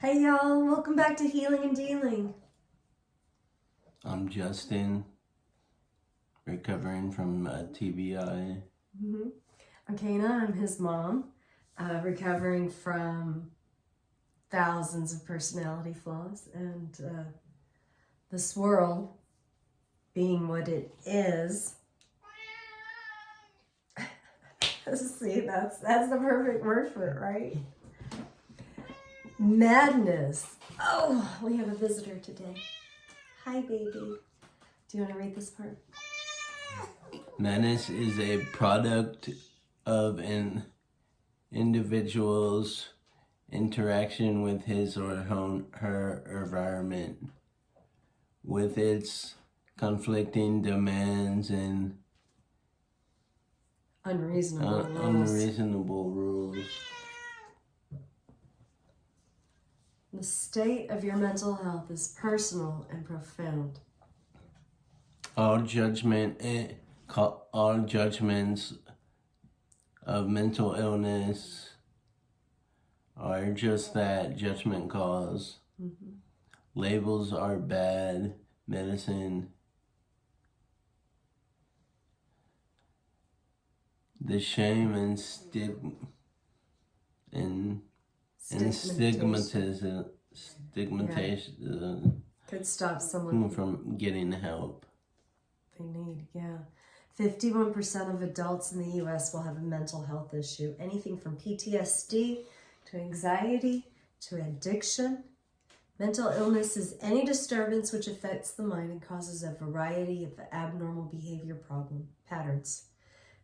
Hey y'all, welcome back to Healing and Dealing. I'm Justin, recovering from TBI. I'm Kana, I'm his mom, recovering from thousands of personality flaws and the swirl being what it is. See, that's the perfect word for it, right? Madness. Oh, we have a visitor today. Hi, baby. Do you want to read this part? Madness is a product of an individual's interaction with his or her environment, with its conflicting demands and unreasonable rules. The state of your mental health is personal and profound. All judgments of mental illness are just that, judgment calls. Labels are bad medicine. The shame and stigmatization could stop someone from getting help they need. 51% of adults in the U.S. will have a mental health issue. Anything from PTSD to anxiety to addiction. Mental illness is any disturbance which affects the mind and causes a variety of abnormal behavior patterns.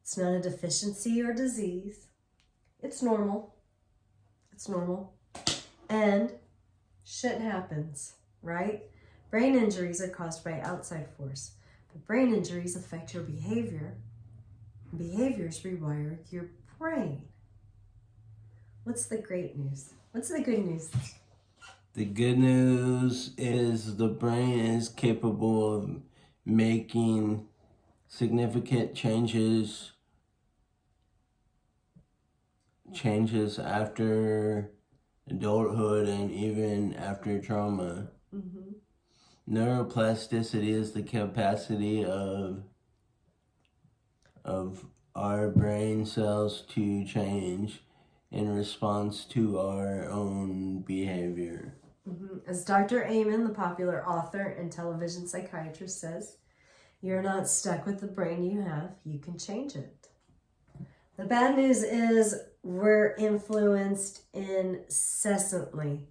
It's not a deficiency or disease. It's normal. It's normal. And shit happens, right? Brain injuries are caused by outside force. But brain injuries affect your behavior. Behaviors rewire your brain. What's the great news? What's the good news? The good news is the brain is capable of making significant changes after adulthood and even after trauma. Neuroplasticity is the capacity of our brain cells to change in response to our own behavior. As Dr. Amen, the popular author and television psychiatrist, says, you're not stuck with the brain you have, you can change it. The bad news is we're influenced incessantly.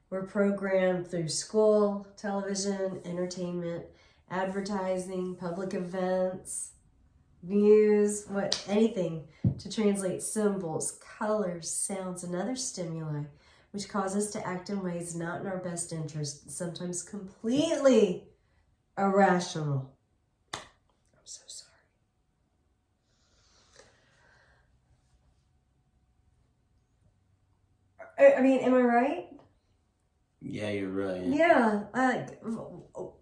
We're programmed through school, television, entertainment, advertising, public events, news, anything to translate symbols, colors, sounds, and other stimuli, which cause us to act in ways not in our best interest, sometimes completely irrational. I'm so sorry. I mean, am I right? Yeah, you're right. Yeah,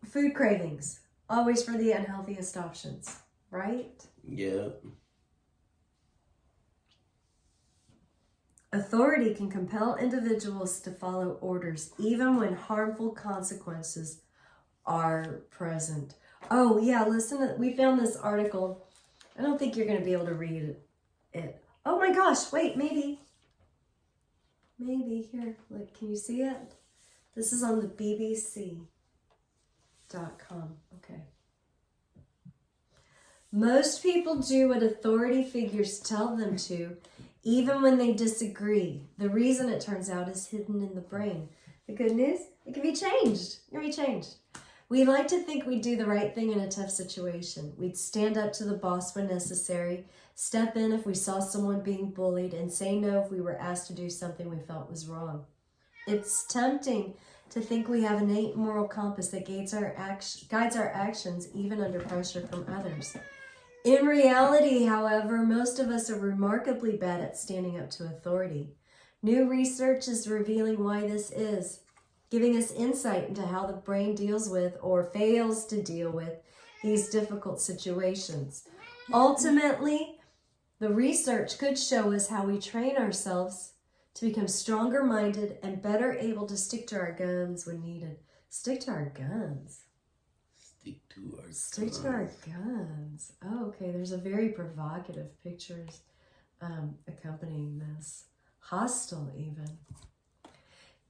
food cravings, always for the unhealthiest options, right? Yep. Authority can compel individuals to follow orders, even when harmful consequences are present. Oh, yeah, listen, we found this article. I don't think you're going to be able to read it. Oh my gosh, wait, maybe. Here, look, can you see it? This is on the BBC.com. Okay. Most people do what authority figures tell them to, even when they disagree. The reason, it turns out, is hidden in the brain. The good news? It can be changed. It can be changed. We like to think we'd do the right thing in a tough situation. We'd stand up to the boss when necessary, step in if we saw someone being bullied, and say no if we were asked to do something we felt was wrong. It's tempting to think we have an innate moral compass that guides our actions even under pressure from others. In reality, however, most of us are remarkably bad at standing up to authority. New research is revealing why this is, giving us insight into how the brain deals with or fails to deal with these difficult situations. Ultimately, the research could show us how we train ourselves to become stronger minded and better able to stick to our guns when needed. Stick to our guns. Stick to our Stick to our guns. Oh, okay. There's a very provocative pictures accompanying this. Hostile, even.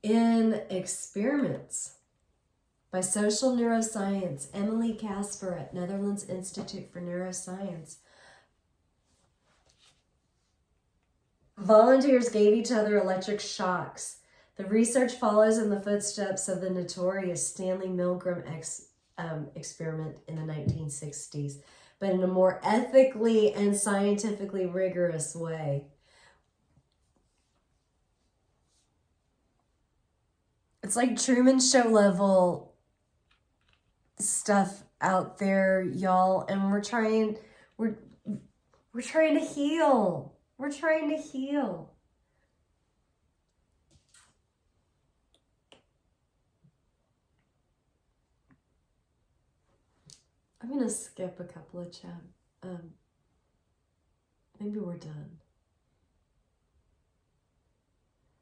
In experiments by social neuroscience, Emily Casper at Netherlands Institute for Neuroscience, volunteers gave each other electric shocks. The research follows in the footsteps of the notorious Stanley Milgram experiment in the 1960s, but in a more ethically and scientifically rigorous way. It's like Truman Show level stuff out there, y'all, and we're trying to heal. We're trying to heal. I'm going to skip a couple of maybe we're done.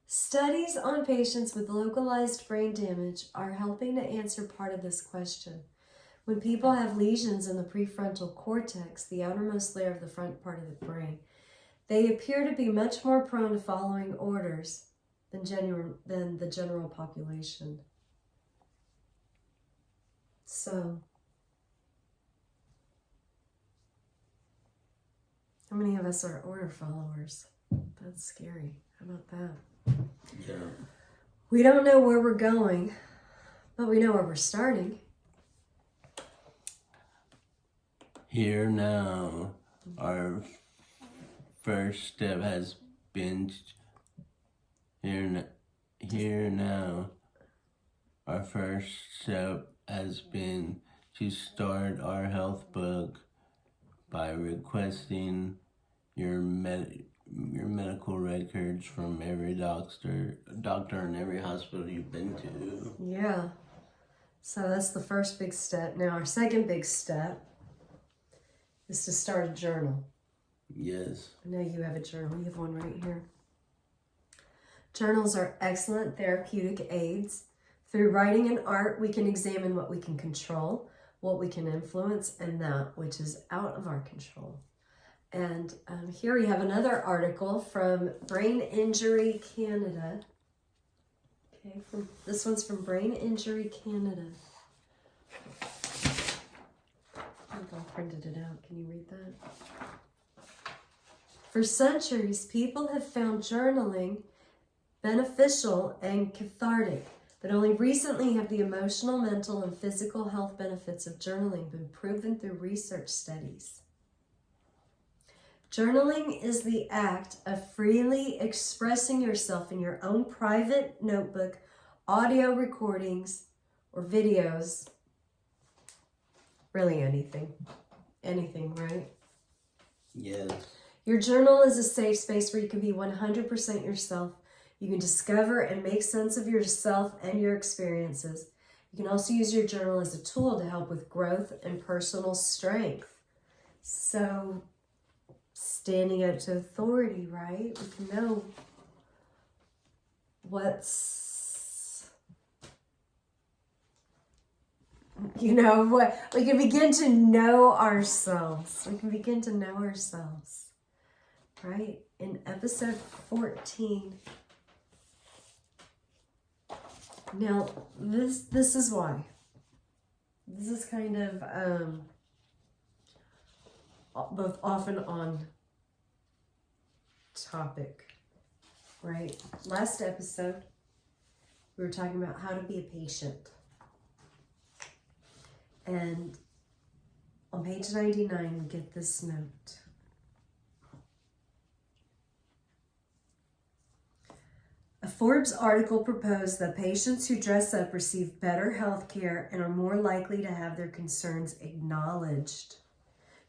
Studies on patients with localized brain damage are helping to answer part of this question. When people have lesions in the prefrontal cortex, the outermost layer of the front part of the brain, they appear to be much more prone to following orders than the general population. So, how many of us are order followers? That's scary. How about that? Yeah. We don't know where we're going, but we know where we're starting. Here now, our first step has been here now. Our first step has been to start our health book by requesting your medical records from every doctor in every hospital you've been to. Yeah. So that's the first big step. Now our second big step is to start a journal. Yes. I know you have a journal. You have one right here. Journals are excellent therapeutic aids. Through writing and art, we can examine what we can control, what we can influence, and that which is out of our control. And here we have another article from Brain Injury Canada. Okay, this one's from Brain Injury Canada. I think I printed it out. Can you read that? For centuries, people have found journaling beneficial and cathartic, but only recently have the emotional, mental, and physical health benefits of journaling been proven through research studies. Journaling is the act of freely expressing yourself in your own private notebook, audio recordings, or videos. Really anything. Anything, right? Yes. Your journal is a safe space where you can be 100% yourself. You can discover and make sense of yourself and your experiences. You can also use your journal as a tool to help with growth and personal strength. So, standing up to authority, right? We can know what's, what we can begin to know ourselves. We can begin to know ourselves, right? In episode 14. Now, this is why. This is kind of both often on topic, right? Last episode, we were talking about how to be a patient. And on page 99, we get this note. A Forbes article proposed that patients who dress up receive better health care and are more likely to have their concerns acknowledged.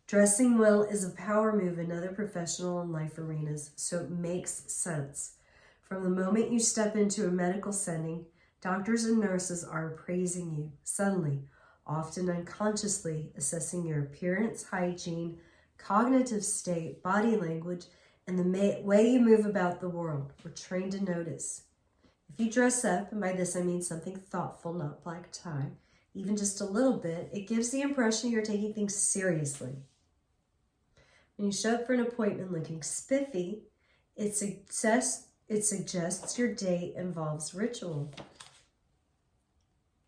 Dressing well is a power move in other professional and life arenas, so it makes sense. From the moment you step into a medical setting, doctors and nurses are praising you, subtly, often unconsciously assessing your appearance, hygiene, cognitive state, body language, and the way you move about the world. We're trained to notice. If you dress up, and by this I mean something thoughtful, not black tie, even just a little bit, it gives the impression you're taking things seriously. When you show up for an appointment looking spiffy, it suggests your date involves ritual.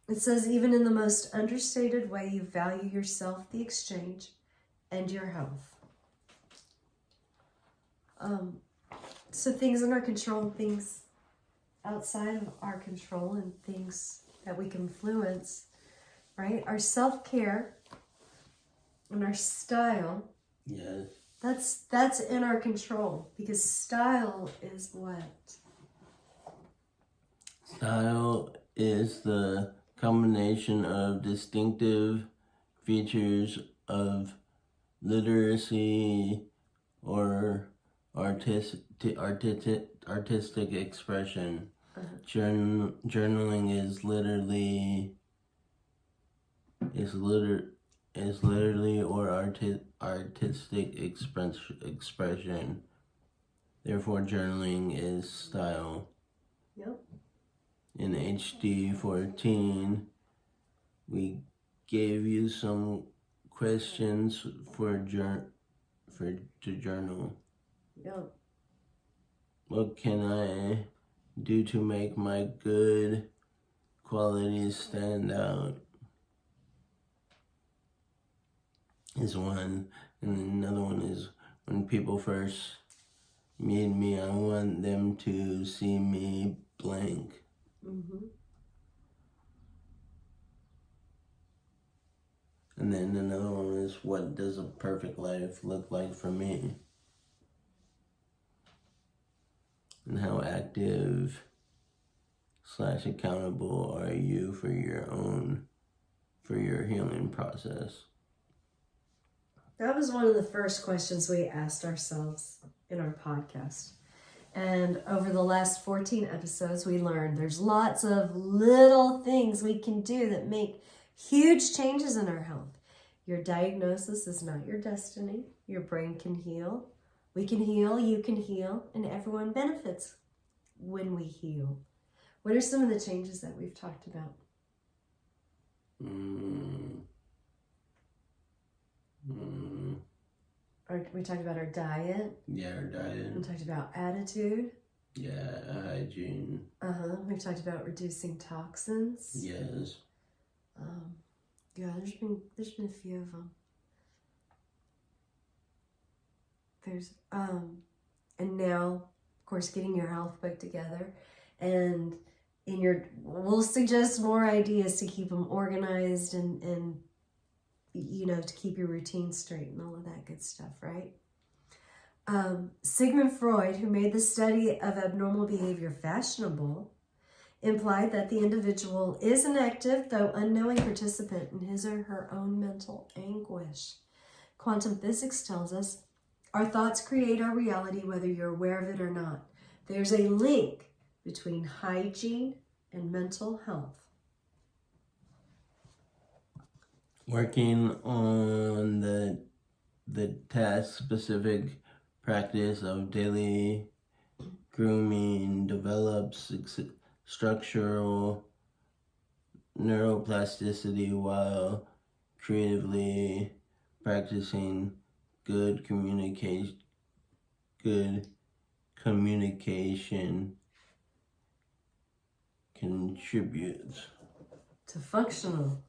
It says even in the most understated way, you value yourself, the exchange, and your health. So things in our control, things outside of our control, and things that we can influence, right? Our self-care and our style. Yes. That's in our control, because style is what? Style is the combination of distinctive features of literacy or artistic expression. Journaling is literally or artistic expression. Therefore, journaling is style. Yep. In HD 14, we gave you some questions to journal. Yep. What can I do to make my good qualities stand out? Is one. And another one is, when people first meet me, I want them to see me blank. Mm-hmm. And then another one is, what does a perfect life look like for me? And how active / accountable are you for your healing process? That was one of the first questions we asked ourselves in our podcast. And over the last 14 episodes, we learned there's lots of little things we can do that make huge changes in our health. Your diagnosis is not your destiny. Your brain can heal. We can heal, you can heal, and everyone benefits when we heal. What are some of the changes that we've talked about? We talked about our diet. Yeah, our diet. We talked about attitude. Yeah, hygiene. We've talked about reducing toxins. Yes. Yeah, there's been a few of them. There's and now, of course, getting your health back together, and we'll suggest more ideas to keep them organized and to keep your routine straight and all of that good stuff, right? Sigmund Freud, who made the study of abnormal behavior fashionable, implied that the individual is an active, though unknowing, participant in his or her own mental anguish. Quantum physics tells us our thoughts create our reality, whether you're aware of it or not. There's a link between hygiene and mental health. Working on the task-specific practice of daily grooming develops structural neuroplasticity while creatively practicing good communication contributes to functional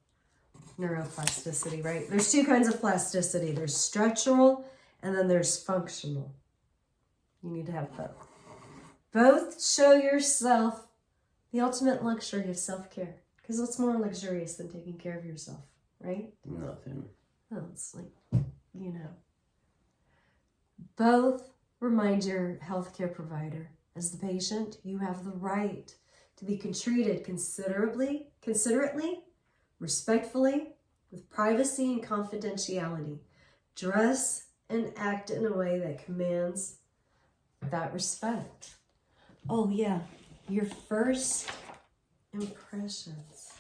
neuroplasticity, right? There's two kinds of plasticity. There's structural and then there's functional. You need to have both. Both show yourself the ultimate luxury of self-care. Because what's more luxurious than taking care of yourself, right? nothing. Oh, it's like, Both remind your healthcare provider, as the patient, you have the right to be treated considerately, respectfully, with privacy and confidentiality. Dress and act in a way that commands that respect. Oh yeah, your first impressions.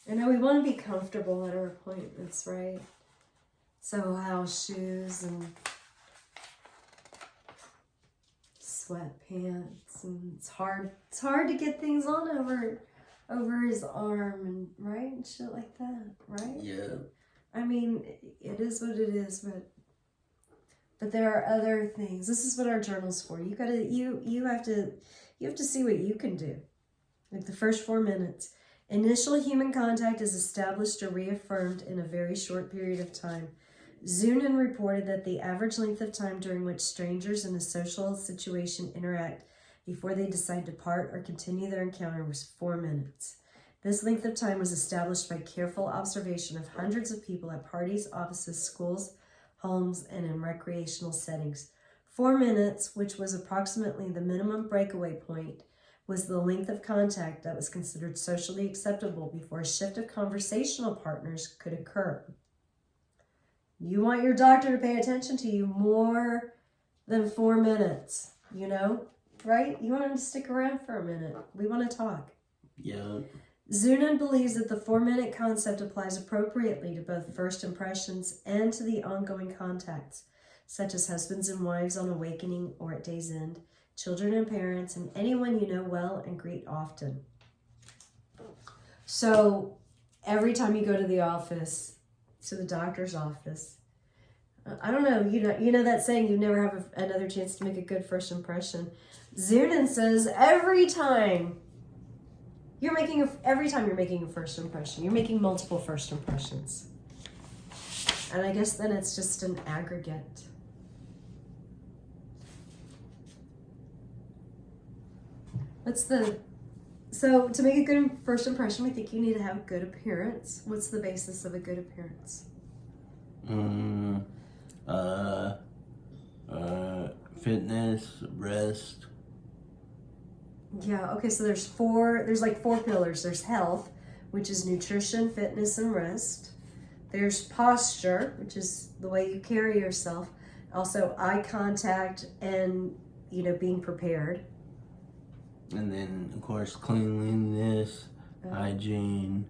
I know we want to be comfortable at our appointments, right? So house shoes and sweatpants, and it's hard to get things on over his arm, and right, and shit like that, right? Yeah. I mean, it is what it is, but there are other things. This is what our journal's for. You have to see what you can do. Like the first 4 minutes. Initial human contact is established or reaffirmed in a very short period of time. Zunin reported that the average length of time during which strangers in a social situation interact before they decide to part or continue their encounter was 4 minutes. This length of time was established by careful observation of hundreds of people at parties, offices, schools, homes, and in recreational settings. 4 minutes, which was approximately the minimum breakaway point, was the length of contact that was considered socially acceptable before a shift of conversational partners could occur. You want your doctor to pay attention to you more than 4 minutes, right? You want him to stick around for a minute. We want to talk. Yeah. Zunin believes that the 4-minute concept applies appropriately to both first impressions and to the ongoing contacts, such as husbands and wives on awakening or at day's end, children and parents, and anyone you know well and greet often. So every time you go to the office, to the doctor's office, I don't know, you know that saying, you never have another chance to make a good first impression. Zunin says every time you're making a first impression, you're making multiple first impressions. And I guess then it's just an aggregate. So to make a good first impression, we think you need to have good appearance. What's the basis of a good appearance? Fitness, rest. Yeah, okay, so there's like 4 pillars. There's health, which is nutrition, fitness, and rest. There's posture, which is the way you carry yourself. Also eye contact and, being prepared. And then, of course, cleanliness, hygiene,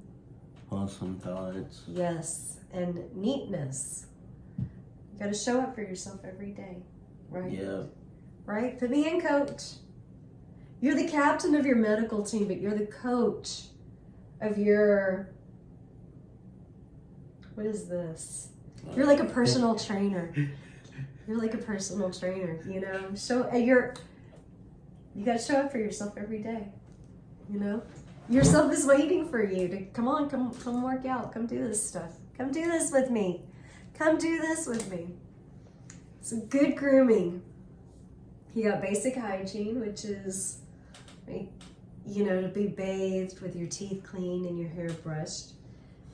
wholesome thoughts. Yes, and neatness. You got to show up for yourself every day, right? Yeah. Right? Put me in, coach. You're the captain of your medical team, but you're the coach of your... What is this? You're like a personal trainer. You're like a personal trainer, You got to show up for yourself every day, Yourself is waiting for you to come work out. Come do this stuff. Come do this with me. Come do this with me. So good grooming. You got basic hygiene, which is, to be bathed with your teeth clean and your hair brushed.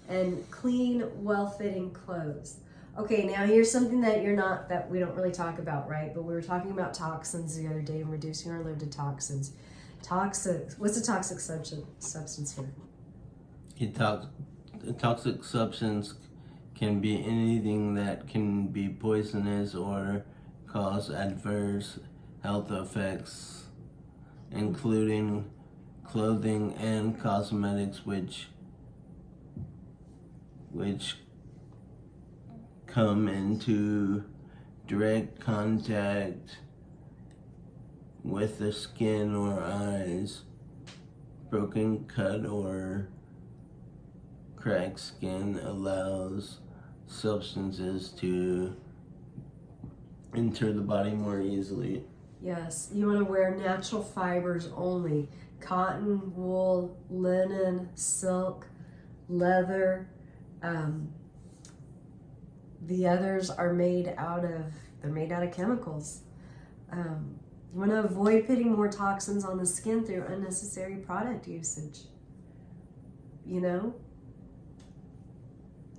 And clean, well-fitting clothes. Okay, now here's something that we don't really talk about, right? But we were talking about toxins the other day and reducing our load to toxins. What's a toxic substance here? A toxic substance can be anything that can be poisonous or cause adverse health effects, including clothing and cosmetics, which come into direct contact with the skin or eyes. Broken, cut, or cracked skin allows substances to enter the body more easily. Yes, you want to wear natural fibers only. Cotton, wool, linen, silk, leather. The others are made out of chemicals. You want to avoid putting more toxins on the skin through unnecessary product usage.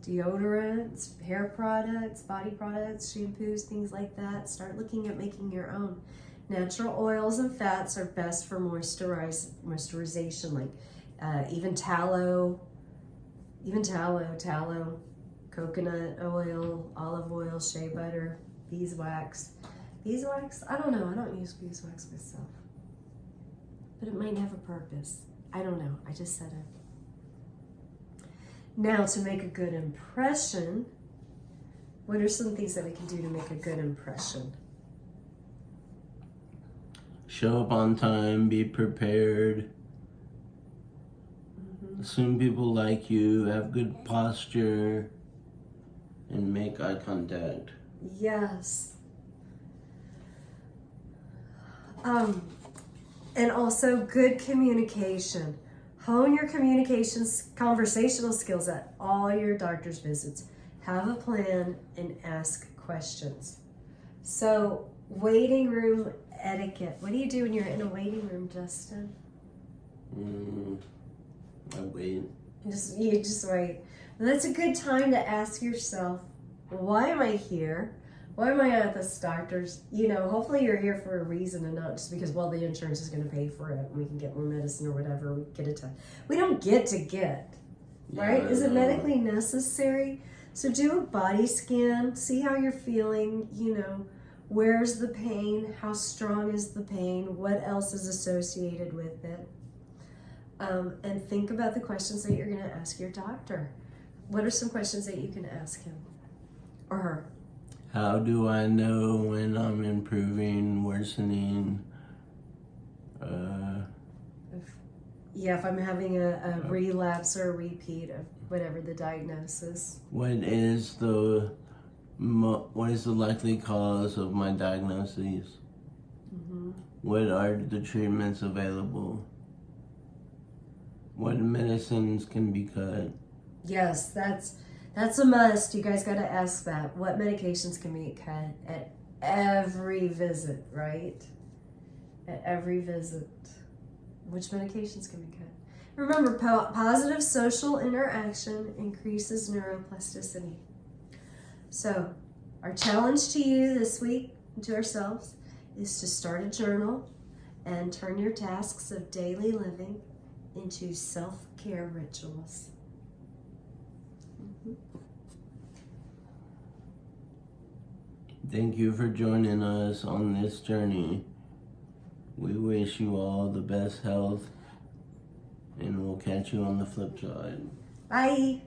Deodorants, hair products, body products, shampoos, things like that. Start looking at making your own. Natural oils and fats are best for moisturization, like even tallow, coconut oil, olive oil, shea butter, beeswax. Beeswax? I don't know. I don't use beeswax myself. But it might have a purpose. I don't know. I just said it. Now, to make a good impression, What are some things that we can do to make a good impression? Show up on time, be prepared. Assume people like you, have good posture, and make eye contact. Yes. And also good communication. Hone your conversational skills at all your doctor's visits. Have a plan and ask questions. So, waiting room etiquette. What do you do when you're in a waiting room, Justin? I wait. You just wait. And that's a good time to ask yourself, why am I here? Why am I at this doctor's? Hopefully you're here for a reason and not just because, well, the insurance is going to pay for it and we can get more medicine or whatever. We don't get to get, right? Is it medically necessary? So do a body scan, see how you're feeling, where's the pain, how strong is the pain, what else is associated with it. And think about the questions that you're going to ask your doctor. What are some questions that you can ask him or her? How do I know when I'm improving, worsening? If I'm having a relapse or a repeat of whatever the diagnosis. What is the likely cause of my diagnoses? What are the treatments available? What medicines can be cut? Yes, that's a must. You guys got to ask that. What medications can be cut at every visit, right? At every visit. Which medications can be cut? Remember, positive social interaction increases neuroplasticity. So, our challenge to you this week, to ourselves, is to start a journal and turn your tasks of daily living into self-care rituals. Thank you for joining us on this journey. We wish you all the best health, and we'll catch you on the flip side. Bye.